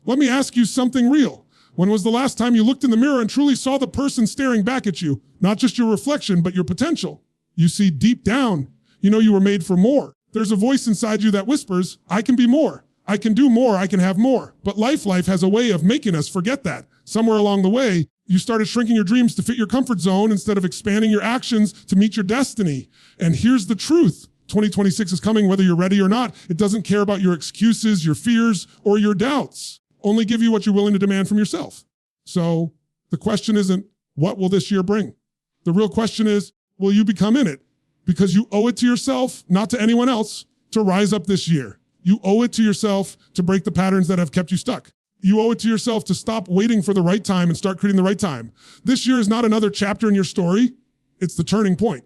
Let me ask you something real. When was the last time you looked in the mirror and truly saw the person staring back at you? Not just your reflection, but your potential. You see deep down, you know you were made for more. There's a voice inside you that whispers, I can be more. I can do more. I can have more. But life has a way of making us forget that. Somewhere along the way, you started shrinking your dreams to fit your comfort zone instead of expanding your actions to meet your destiny. And here's the truth. 2026 is coming whether you're ready or not. It doesn't care about your excuses, your fears, or your doubts. Only give you what you're willing to demand from yourself. So the question isn't, what will this year bring? The real question is, will you become in it? Because you owe it to yourself, not to anyone else, to rise up this year. You owe it to yourself to break the patterns that have kept you stuck. You owe it to yourself to stop waiting for the right time and start creating the right time. This year is not another chapter in your story. It's the turning point.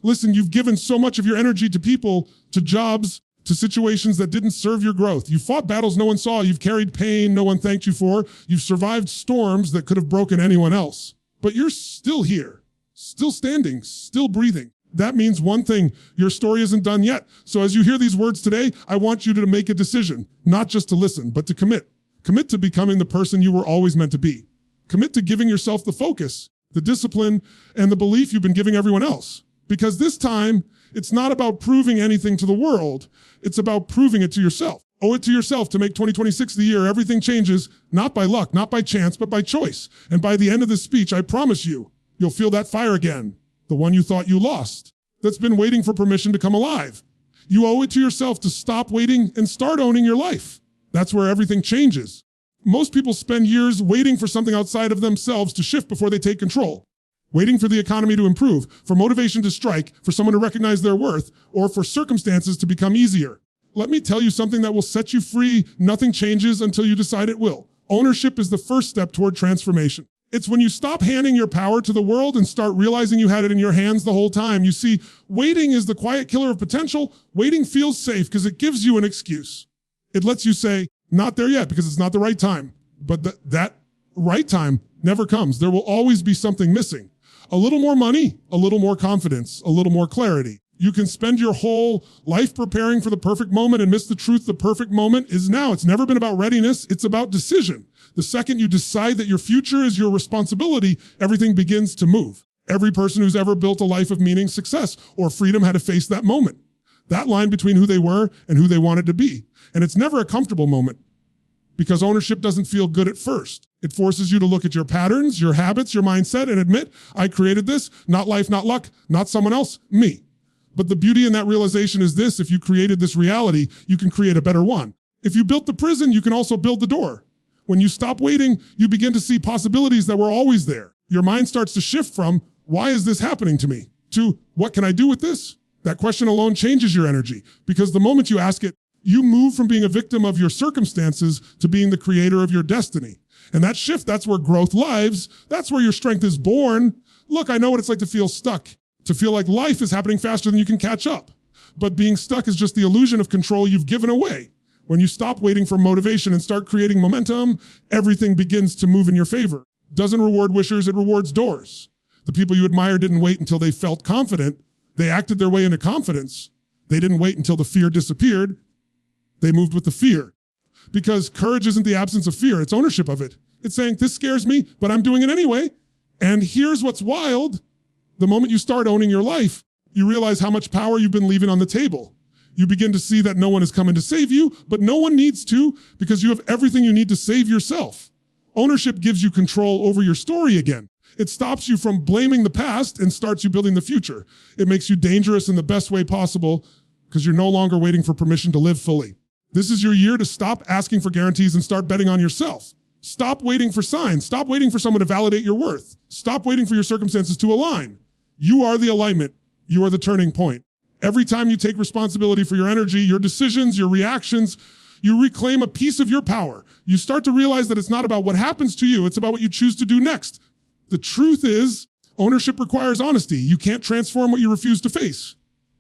Listen, you've given so much of your energy to people, to jobs, to situations that didn't serve your growth. You fought battles no one saw. You've carried pain no one thanked you for. You've survived storms that could have broken anyone else. But you're still here, still standing, still breathing. That means one thing, your story isn't done yet. So as you hear these words today, I want you to make a decision, not just to listen, but to commit. Commit to becoming the person you were always meant to be. Commit to giving yourself the focus, the discipline, and the belief you've been giving everyone else. Because this time, it's not about proving anything to the world. It's about proving it to yourself. Owe it to yourself to make 2026 the year everything changes, not by luck, not by chance, but by choice. And by the end of this speech, I promise you, you'll feel that fire again. The one you thought you lost, that's been waiting for permission to come alive. You owe it to yourself to stop waiting and start owning your life. That's where everything changes. Most people spend years waiting for something outside of themselves to shift before they take control. Waiting for the economy to improve, for motivation to strike, for someone to recognize their worth, or for circumstances to become easier. Let me tell you something that will set you free. Nothing changes until you decide it will. Ownership is the first step toward transformation. It's when you stop handing your power to the world and start realizing you had it in your hands the whole time. You see, waiting is the quiet killer of potential. Waiting feels safe because it gives you an excuse. It lets you say, not there yet because it's not the right time. But that right time never comes. There will always be something missing. A little more money, a little more confidence, a little more clarity. You can spend your whole life preparing for the perfect moment and miss the truth. The perfect moment is now. It's never been about readiness. It's about decision. The second you decide that your future is your responsibility, everything begins to move. Every person who's ever built a life of meaning, success, or freedom had to face that moment. That line between who they were and who they wanted to be. And it's never a comfortable moment because ownership doesn't feel good at first. It forces you to look at your patterns, your habits, your mindset, and admit, I created this, not life, not luck, not someone else, me. But the beauty in that realization is this: if you created this reality, you can create a better one. If you built the prison, you can also build the door. When you stop waiting, you begin to see possibilities that were always there. Your mind starts to shift from, why is this happening to me? To, what can I do with this? That question alone changes your energy, because the moment you ask it, you move from being a victim of your circumstances to being the creator of your destiny. And that shift, that's where growth lives. That's where your strength is born. Look, I know what it's like to feel stuck, to feel like life is happening faster than you can catch up. But being stuck is just the illusion of control you've given away. When you stop waiting for motivation and start creating momentum, everything begins to move in your favor. Doesn't reward wishers, it rewards doors. The people you admire didn't wait until they felt confident. They acted their way into confidence. They didn't wait until the fear disappeared. They moved with the fear. Because courage isn't the absence of fear, it's ownership of it. It's saying, this scares me, but I'm doing it anyway. And here's what's wild. The moment you start owning your life, you realize how much power you've been leaving on the table. You begin to see that no one is coming to save you, but no one needs to, because you have everything you need to save yourself. Ownership gives you control over your story again. It stops you from blaming the past and starts you building the future. It makes you dangerous in the best way possible because you're no longer waiting for permission to live fully. This is your year to stop asking for guarantees and start betting on yourself. Stop waiting for signs. Stop waiting for someone to validate your worth. Stop waiting for your circumstances to align. You are the alignment. You are the turning point. Every time you take responsibility for your energy, your decisions, your reactions, you reclaim a piece of your power. You start to realize that it's not about what happens to you, it's about what you choose to do next. The truth is, ownership requires honesty. You can't transform what you refuse to face.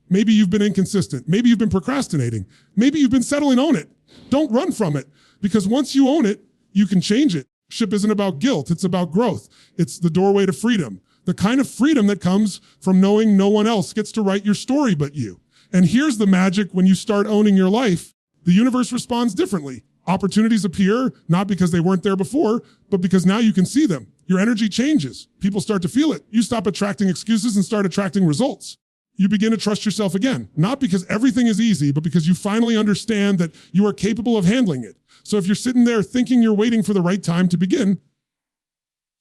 Maybe you've been inconsistent. Maybe you've been procrastinating. Maybe you've been settling. Own it. Don't run from it, because once you own it, you can change it. Ownership isn't about guilt, it's about growth. It's the doorway to freedom. The kind of freedom that comes from knowing no one else gets to write your story but you. And here's the magic: when you start owning your life, the universe responds differently. Opportunities appear not because they weren't there before, but because now you can see them. Your energy changes. People start to feel it. You stop attracting excuses and start attracting results. You begin to trust yourself again, not because everything is easy, but because you finally understand that you are capable of handling it. So if you're sitting there thinking you're waiting for the right time to begin,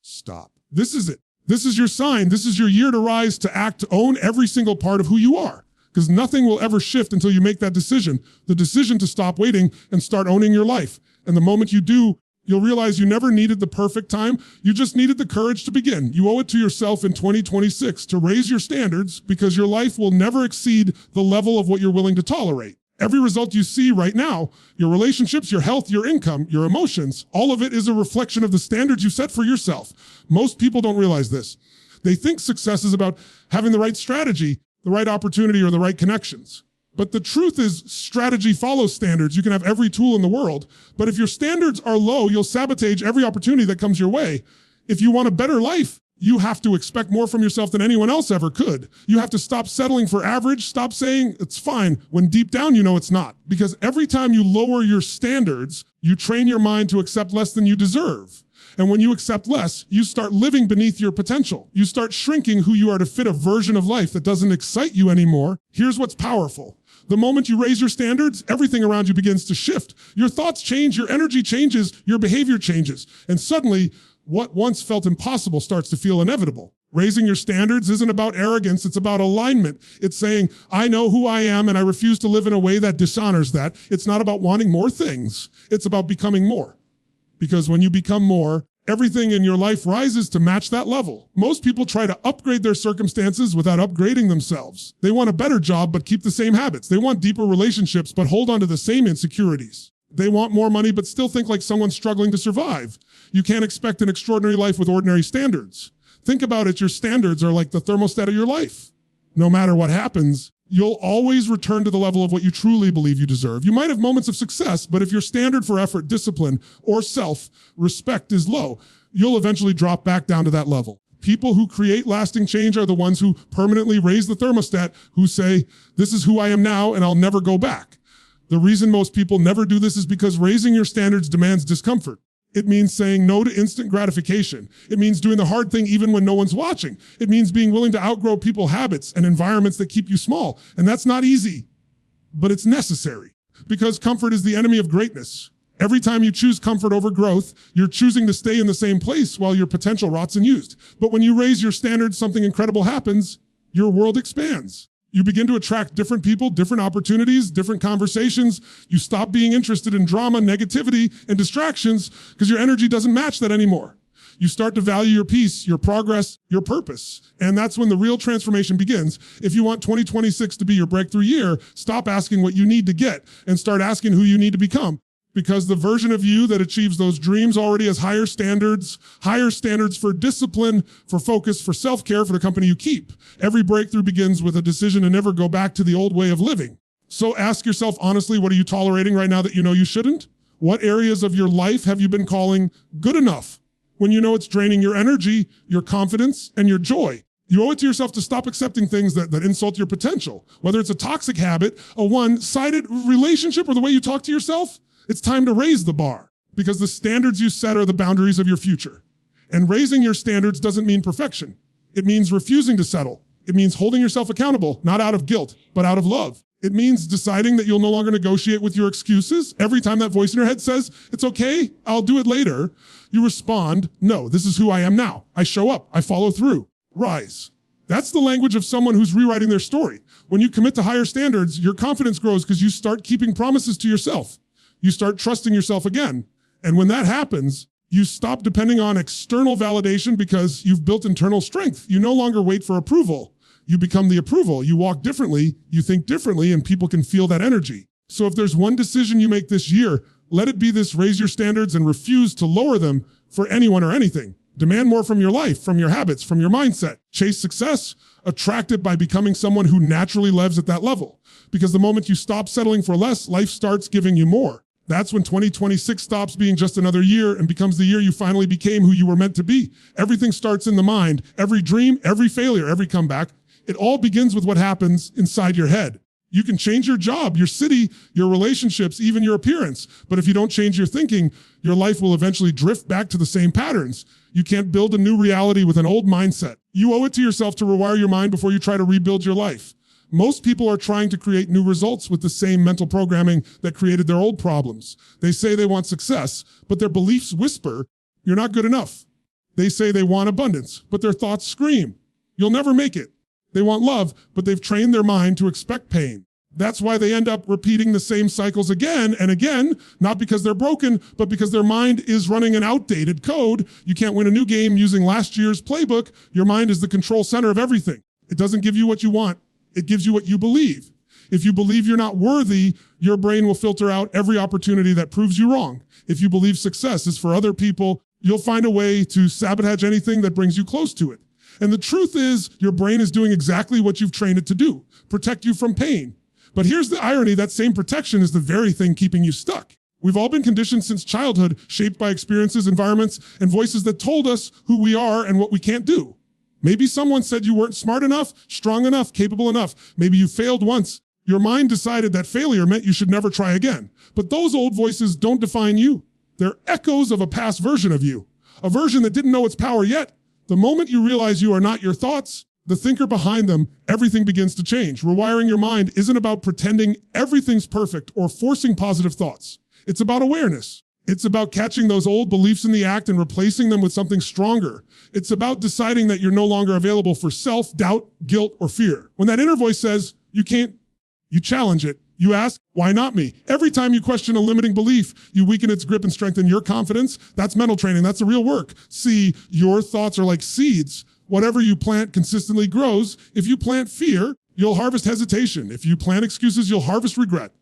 stop. This is it. This is your sign. This is your year to rise, to act, to own every single part of who you are. Because nothing will ever shift until you make that decision. The decision to stop waiting and start owning your life. And the moment you do, you'll realize you never needed the perfect time. You just needed the courage to begin. You owe it to yourself in 2026 to raise your standards, because your life will never exceed the level of what you're willing to tolerate. Every result you see right now, your relationships, your health, your income, your emotions, all of it is a reflection of the standards you set for yourself. Most people don't realize this. They think success is about having the right strategy, the right opportunity, or the right connections. But the truth is, strategy follows standards. You can have every tool in the world, but if your standards are low, you'll sabotage every opportunity that comes your way. If you want a better life, you have to expect more from yourself than anyone else ever could. You have to stop settling for average, stop saying it's fine, when deep down you know it's not. Because every time you lower your standards, you train your mind to accept less than you deserve. And when you accept less, you start living beneath your potential. You start shrinking who you are to fit a version of life that doesn't excite you anymore. Here's what's powerful. The moment you raise your standards, everything around you begins to shift. Your thoughts change, your energy changes, your behavior changes. And suddenly, what once felt impossible starts to feel inevitable. Raising your standards isn't about arrogance, it's about alignment. It's saying, I know who I am and I refuse to live in a way that dishonors that. It's not about wanting more things, it's about becoming more. Because when you become more, everything in your life rises to match that level. Most people try to upgrade their circumstances without upgrading themselves. They want a better job but keep the same habits. They want deeper relationships but hold on to the same insecurities. They want more money but still think like someone struggling to survive. You can't expect an extraordinary life with ordinary standards. Think about it, your standards are like the thermostat of your life. No matter what happens, you'll always return to the level of what you truly believe you deserve. You might have moments of success, but if your standard for effort, discipline, or self-respect is low, you'll eventually drop back down to that level. People who create lasting change are the ones who permanently raise the thermostat, who say, this is who I am now and I'll never go back. The reason most people never do this is because raising your standards demands discomfort. It means saying no to instant gratification. It means doing the hard thing even when no one's watching. It means being willing to outgrow people's habits and environments that keep you small. And that's not easy, but it's necessary, because comfort is the enemy of greatness. Every time you choose comfort over growth, you're choosing to stay in the same place while your potential rots unused. But when you raise your standards, something incredible happens. Your world expands. You begin to attract different people, different opportunities, different conversations. You stop being interested in drama, negativity, and distractions because your energy doesn't match that anymore. You start to value your peace, your progress, your purpose. And that's when the real transformation begins. If you want 2026 to be your breakthrough year, stop asking what you need to get and start asking who you need to become. Because the version of you that achieves those dreams already has higher standards for discipline, for focus, for self-care, for the company you keep. Every breakthrough begins with a decision to never go back to the old way of living. So ask yourself honestly, what are you tolerating right now that you know you shouldn't? What areas of your life have you been calling good enough when you know it's draining your energy, your confidence, and your joy? You owe it to yourself to stop accepting things that insult your potential. Whether it's a toxic habit, a one-sided relationship, or the way you talk to yourself, it's time to raise the bar, because the standards you set are the boundaries of your future. And raising your standards doesn't mean perfection. It means refusing to settle. It means holding yourself accountable, not out of guilt, but out of love. It means deciding that you'll no longer negotiate with your excuses. Every time that voice in your head says, it's okay, I'll do it later, you respond, no, this is who I am now. I show up, I follow through. Rise. That's the language of someone who's rewriting their story. When you commit to higher standards, your confidence grows because you start keeping promises to yourself. You start trusting yourself again. And when that happens, you stop depending on external validation because you've built internal strength. You no longer wait for approval. You become the approval. You walk differently, you think differently, and people can feel that energy. So if there's one decision you make this year, let it be this: raise your standards and refuse to lower them for anyone or anything. Demand more from your life, from your habits, from your mindset. Chase success, attract it by becoming someone who naturally lives at that level. Because the moment you stop settling for less, life starts giving you more. That's when 2026 stops being just another year and becomes the year you finally became who you were meant to be. Everything starts in the mind. Every dream, every failure, every comeback, it all begins with what happens inside your head. You can change your job, your city, your relationships, even your appearance. But if you don't change your thinking, your life will eventually drift back to the same patterns. You can't build a new reality with an old mindset. You owe it to yourself to rewire your mind before you try to rebuild your life. Most people are trying to create new results with the same mental programming that created their old problems. They say they want success, but their beliefs whisper, you're not good enough. They say they want abundance, but their thoughts scream, you'll never make it. They want love, but they've trained their mind to expect pain. That's why they end up repeating the same cycles again and again, not because they're broken, but because their mind is running an outdated code. You can't win a new game using last year's playbook. Your mind is the control center of everything. It doesn't give you what you want. It gives you what you believe. If you believe you're not worthy, your brain will filter out every opportunity that proves you wrong. If you believe success is for other people, you'll find a way to sabotage anything that brings you close to it. And the truth is, your brain is doing exactly what you've trained it to do, protect you from pain. But here's the irony, that same protection is the very thing keeping you stuck. We've all been conditioned since childhood, shaped by experiences, environments, and voices that told us who we are and what we can't do. Maybe someone said you weren't smart enough, strong enough, capable enough. Maybe you failed once. Your mind decided that failure meant you should never try again. But those old voices don't define you. They're echoes of a past version of you, a version that didn't know its power yet. The moment you realize you are not your thoughts, the thinker behind them, everything begins to change. Rewiring your mind isn't about pretending everything's perfect or forcing positive thoughts. It's about awareness. It's about catching those old beliefs in the act and replacing them with something stronger. It's about deciding that you're no longer available for self-doubt, guilt, or fear. When that inner voice says, you can't, you challenge it. You ask, why not me? Every time you question a limiting belief, you weaken its grip and strengthen your confidence. That's mental training. That's the real work. See, your thoughts are like seeds. Whatever you plant consistently grows. If you plant fear, you'll harvest hesitation. If you plant excuses, you'll harvest regret.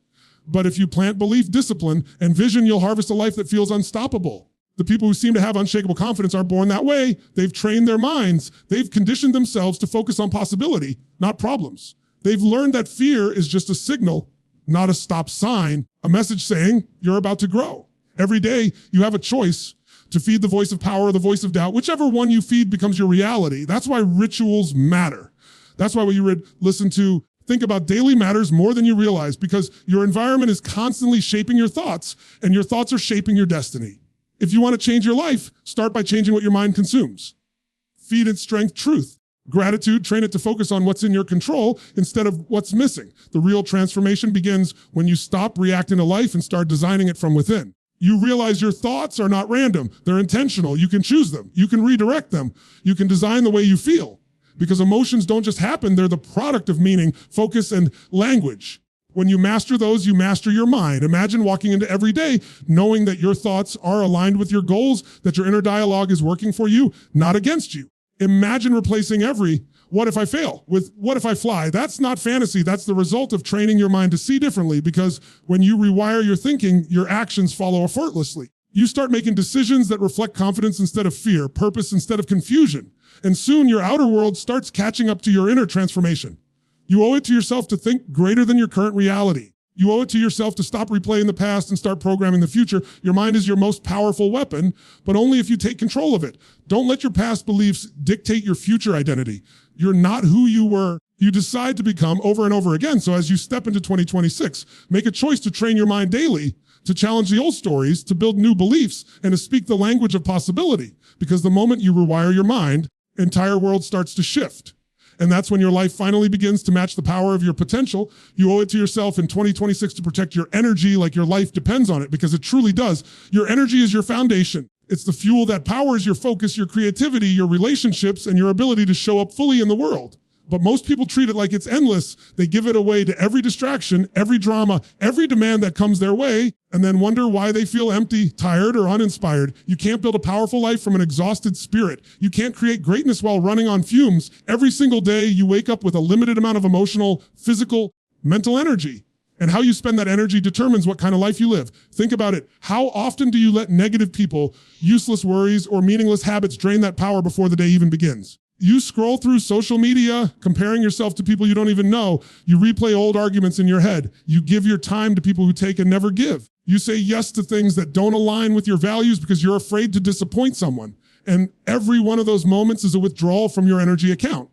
But if you plant belief, discipline, and vision, you'll harvest a life that feels unstoppable. The people who seem to have unshakable confidence aren't born that way. They've trained their minds. They've conditioned themselves to focus on possibility, not problems. They've learned that fear is just a signal, not a stop sign, a message saying you're about to grow. Every day, you have a choice to feed the voice of power or the voice of doubt. Whichever one you feed becomes your reality. That's why rituals matter. That's why what you listen to, think about daily matters more than you realize, because your environment is constantly shaping your thoughts, and your thoughts are shaping your destiny. If you want to change your life, start by changing what your mind consumes. Feed its strength truth. Gratitude, train it to focus on what's in your control instead of what's missing. The real transformation begins when you stop reacting to life and start designing it from within. You realize your thoughts are not random. They're intentional. You can choose them. You can redirect them. You can design the way you feel. Because emotions don't just happen. They're the product of meaning, focus, and language. When you master those, you master your mind. Imagine walking into every day knowing that your thoughts are aligned with your goals, that your inner dialogue is working for you, not against you. Imagine replacing every what if I fail with what if I fly. That's not fantasy. That's the result of training your mind to see differently, because when you rewire your thinking, your actions follow effortlessly. You start making decisions that reflect confidence instead of fear, purpose instead of confusion. And soon your outer world starts catching up to your inner transformation. You owe it to yourself to think greater than your current reality. You owe it to yourself to stop replaying the past and start programming the future. Your mind is your most powerful weapon, but only if you take control of it. Don't let your past beliefs dictate your future identity. You're not who you were. You decide to become over and over again. So as you step into 2026, make a choice to train your mind daily, to challenge the old stories, to build new beliefs, and to speak the language of possibility. Because the moment you rewire your mind, entire world starts to shift. And that's when your life finally begins to match the power of your potential. You owe it to yourself in 2026 to protect your energy like your life depends on it, because it truly does. Your energy is your foundation. It's the fuel that powers your focus, your creativity, your relationships, and your ability to show up fully in the world. But most people treat it like it's endless. They give it away to every distraction, every drama, every demand that comes their way, and then wonder why they feel empty, tired, or uninspired. You can't build a powerful life from an exhausted spirit. You can't create greatness while running on fumes. Every single day, you wake up with a limited amount of emotional, physical, mental energy. And how you spend that energy determines what kind of life you live. Think about it. How often do you let negative people, useless worries, or meaningless habits drain that power before the day even begins? You scroll through social media, comparing yourself to people you don't even know. You replay old arguments in your head. You give your time to people who take and never give. You say yes to things that don't align with your values because you're afraid to disappoint someone. And every one of those moments is a withdrawal from your energy account.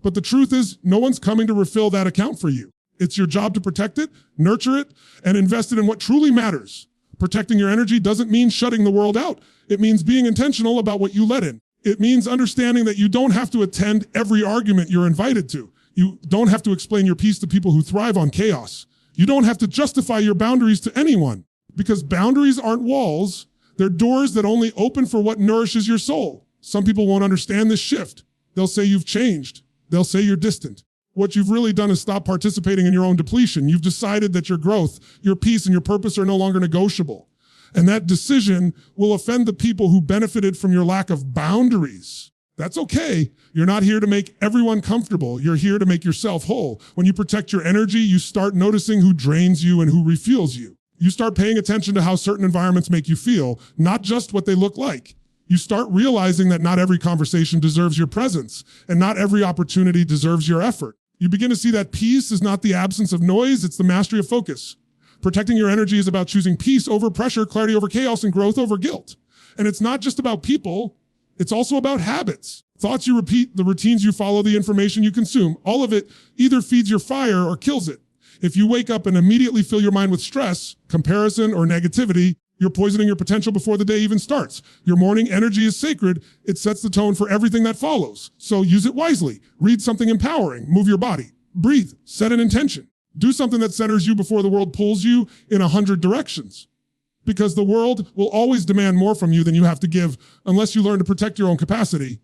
But the truth is, no one's coming to refill that account for you. It's your job to protect it, nurture it, and invest it in what truly matters. Protecting your energy doesn't mean shutting the world out. It means being intentional about what you let in. It means understanding that you don't have to attend every argument you're invited to. You don't have to explain your piece to people who thrive on chaos. You don't have to justify your boundaries to anyone, because boundaries aren't walls. They're doors that only open for what nourishes your soul. Some people won't understand this shift. They'll say you've changed. They'll say you're distant. What you've really done is stop participating in your own depletion. You've decided that your growth, your peace, and your purpose are no longer negotiable. And that decision will offend the people who benefited from your lack of boundaries. That's okay. You're not here to make everyone comfortable. You're here to make yourself whole. When you protect your energy, you start noticing who drains you and who refuels you. You start paying attention to how certain environments make you feel, not just what they look like. You start realizing that not every conversation deserves your presence, and not every opportunity deserves your effort. You begin to see that peace is not the absence of noise, it's the mastery of focus. Protecting your energy is about choosing peace over pressure, clarity over chaos, and growth over guilt. And it's not just about people, it's also about habits. Thoughts you repeat, the routines you follow, the information you consume. All of it either feeds your fire or kills it. If you wake up and immediately fill your mind with stress, comparison, or negativity, you're poisoning your potential before the day even starts. Your morning energy is sacred. It sets the tone for everything that follows. So use it wisely. Read something empowering. Move your body. Breathe. Set an intention. Do something that centers you before the world pulls you in 100 directions. Because the world will always demand more from you than you have to give unless you learn to protect your own capacity.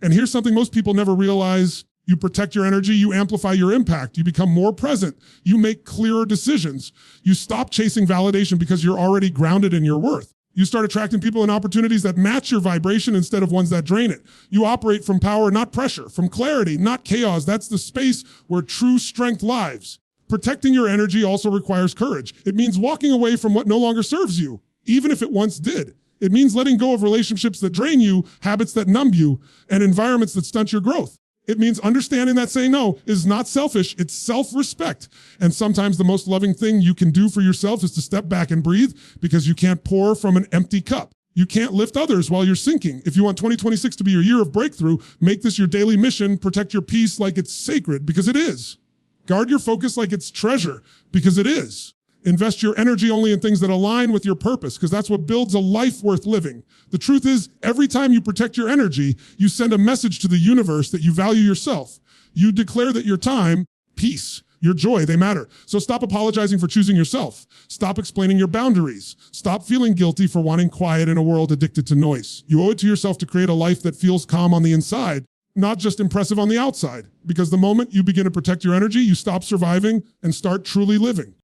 And here's something most people never realize. You protect your energy, you amplify your impact, you become more present, you make clearer decisions. You stop chasing validation because you're already grounded in your worth. You start attracting people and opportunities that match your vibration instead of ones that drain it. You operate from power, not pressure, from clarity, not chaos. That's the space where true strength lives. Protecting your energy also requires courage. It means walking away from what no longer serves you, even if it once did. It means letting go of relationships that drain you, habits that numb you, and environments that stunt your growth. It means understanding that saying no is not selfish, it's self-respect. And sometimes the most loving thing you can do for yourself is to step back and breathe, because you can't pour from an empty cup. You can't lift others while you're sinking. If you want 2026 to be your year of breakthrough, make this your daily mission. Protect your peace like it's sacred, because it is. Guard your focus like it's treasure, because it is. Invest your energy only in things that align with your purpose, because that's what builds a life worth living. The truth is, every time you protect your energy, you send a message to the universe that you value yourself. You declare that your time, peace, your joy, they matter. So stop apologizing for choosing yourself. Stop explaining your boundaries. Stop feeling guilty for wanting quiet in a world addicted to noise. You owe it to yourself to create a life that feels calm on the inside, not just impressive on the outside. Because the moment you begin to protect your energy, you stop surviving and start truly living.